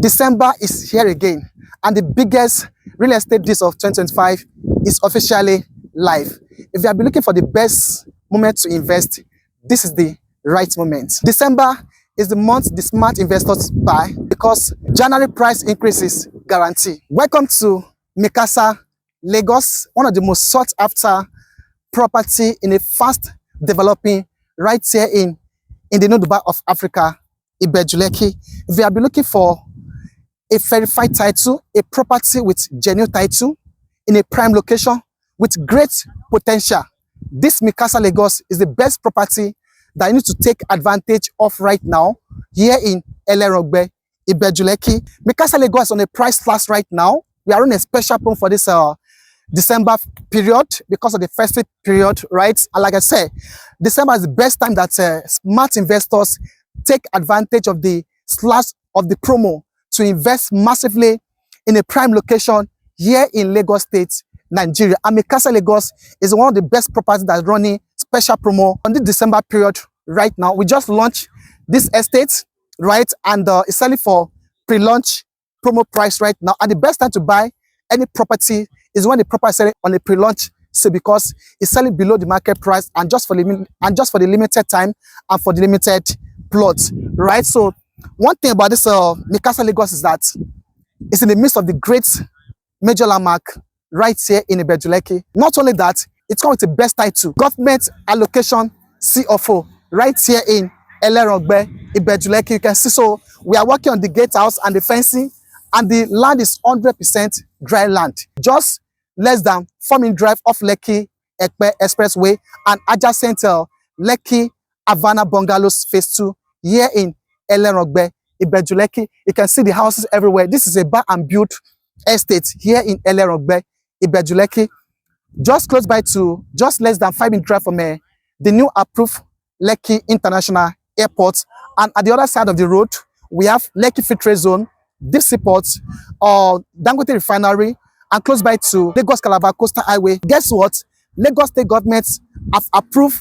December is here again, and the biggest real estate deals of 2025 is officially live. If you have been looking for the best moment to invest, this is the right moment. December is the month the smart investors buy because January price increases guarantee. Welcome to Micasa, Lagos, one of the most sought after property in a fast developing right here in the Dubai of Africa, Ibeju-Lekki. If you have been looking for a verified title, a property with genuine title in a prime location with great potential, this Micasa Lagos is the best property that you need to take advantage of right now here in Elerangbe, Ibeju-Lekki. Micasa Lagos is on a price class right now. We are on a special promo for this December period because of the festive period, right? And like I said, December is the best time that smart investors take advantage of the slash of the promo to invest massively in a prime location here in Lagos State, Nigeria. And Micasa Lagos is one of the best properties that's running special promo on the December period right now. We just launched this estate, right? And it's selling for pre-launch promo price right now. And the best time to buy any property is when the property is selling on a pre-launch sale because it's selling below the market price and just for the limited time and for the limited plots, right? So one thing about this Micasa Lagos is that it's in the midst of the great major landmark right here in Ibeju-Lekki. Not only that, it's come with the best title, government allocation CFO, right here in Elerangbe, Ibeju-Lekki. You can see, so we are working on the gatehouse and the fencing, and the land is 100% dry land. Just less than 4-minute drive off Lekki Ekpe Expressway and adjacent Lekki Havana Bungalows Phase 2 here in Elerangbe, Ibeju-Lekki. You can see the houses everywhere. This is a buy and build estate here in Elerangbe, Ibeju-Lekki. Just close by to just less than 5-minute drive from the new approved Lekki International Airport. And at the other side of the road, we have Lekki Free Trade Zone, Deep Seaport, Dangote Refinery, and close by to Lagos Calabar Coastal Highway. Guess what? Lagos State government have approved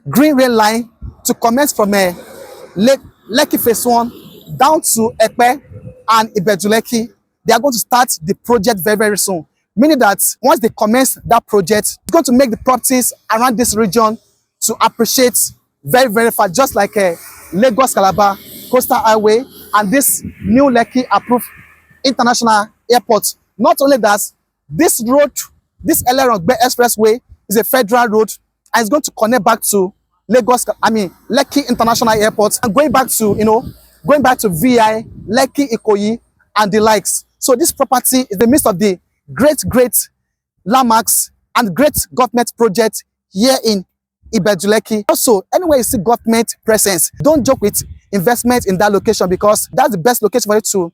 green rail line to commence from Lekki Phase 1 down to Ekpe and Ibeju-Lekki. They are going to start the project very, very soon. Meaning that once they commence that project, it's going to make the properties around this region to appreciate very, very fast, just like Lagos Calabar Coastal Highway and this new Lekki approved International Airport. Not only that, this road, this Elerangbe Expressway is a federal road and it's going to connect back to Lekki International Airport and going back to, going back to VI, Lekki Ikoyi and the likes. So this property is in the midst of the great landmarks and great government projects here in Ibeju-Lekki. Also, anywhere you see government presence, don't joke with investment in that location because that's the best location for you to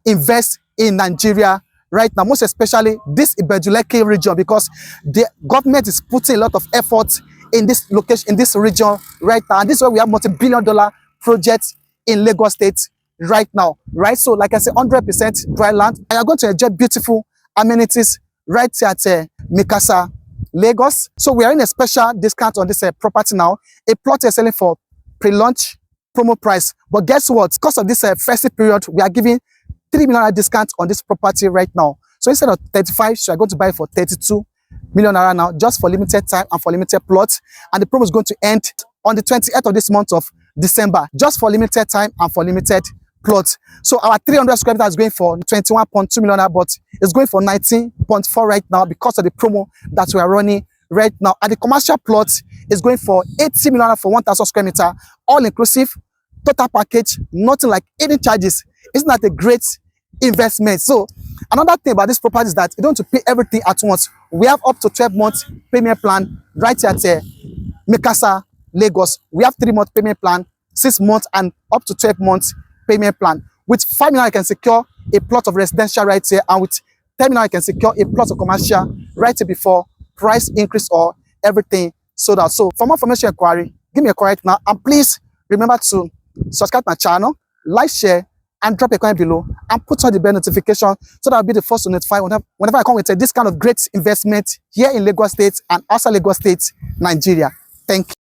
invest in Nigeria right now, most especially this Ibeju-Lekki region, because the government is putting a lot of effort in this location, in this region right now. And this is where we have multi-billion-dollar projects in Lagos State right now, right? So like I said, 100% dry land. And you're going to enjoy beautiful amenities right here at Micasa Lagos. So we are in a special discount on this property now. A plot is selling for pre-launch promo price. But guess what? Because of this festive period, we are giving 3 million discount on this property right now. So instead of 35, so I'm going to buy it for 32 million naira now, just for limited time and for limited plots. And the promo is going to end on the 28th of this month of December, just for limited time and for limited plots. So our 300 square meters is going for 21.2 million naira, but it's going for 19.4 right now because of the promo that we are running right now. And the commercial plot is going for 80 million for 1,000 square meter, all inclusive, total package, nothing like any charges. Isn't that a great investment? So another thing about this property is that you don't want to pay everything at once. We have up to 12 months payment plan right here at Micasa Lagos. We have 3-month payment plan, 6 months, and up to 12 months payment plan. With 5 million, you can secure a plot of residential right here, and with 10 million, you can secure a plot of commercial right here before price increase or everything sold out. So for more information inquiry, give me a call right now, and please remember to subscribe to my channel, like, share, and drop a comment below, and put on the bell notification so that I'll be the first to notify whenever I come with this kind of great investment here in Lagos State and outside Lagos State, Nigeria. Thank you.